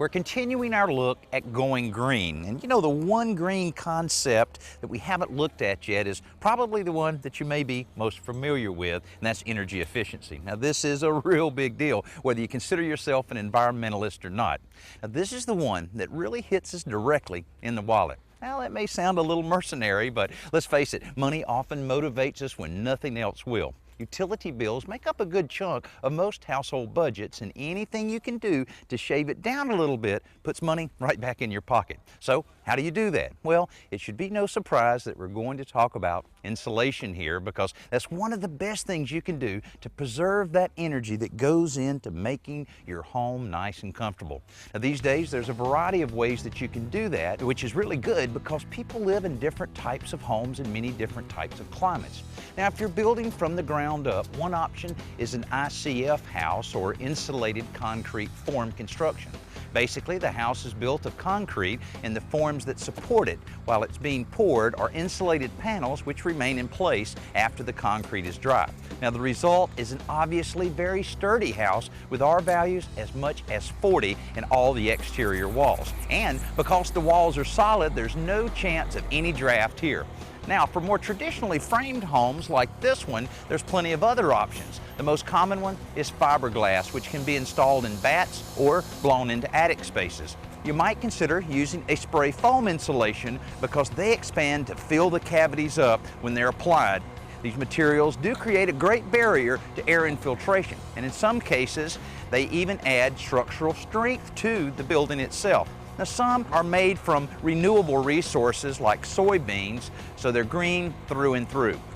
We're continuing our look at going green. And you know, the one green concept that we haven't looked at yet is probably the one that you may be most familiar with, and that's energy efficiency. Now, this is a real big deal, whether you consider yourself an environmentalist or not. Now, this is the one that really hits us directly in the wallet. Now, that may sound a little mercenary, but let's face it, money often motivates us when nothing else will. Utility bills make up a good chunk of most household budgets, and anything you can do to shave it down a little bit puts money right back in your pocket. So, how do you do that? Well, it should be no surprise that we're going to talk about insulation here, because that's one of the best things you can do to preserve that energy that goes into making your home nice and comfortable. Now, these days, there's a variety of ways that you can do that, which is really good because people live in different types of homes in many different types of climates. Now, if you're building from the ground up, one option is an ICF house, or insulated concrete form construction. Basically, the house is built of concrete, and the forms that support it while it's being poured are insulated panels which remain in place after the concrete is dry. Now, the result is an obviously very sturdy house with R values as much as 40 in all the exterior walls. And because the walls are solid, there's no chance of any draft here. Now, for more traditionally framed homes like this one, there's plenty of other options. The most common one is fiberglass, which can be installed in bats or blown into attic spaces. You might consider using a spray foam insulation because they expand to fill the cavities up when they're applied. These materials do create a great barrier to air infiltration, and in some cases, they even add structural strength to the building itself. Now, some are made from renewable resources like soybeans, so they're green through and through.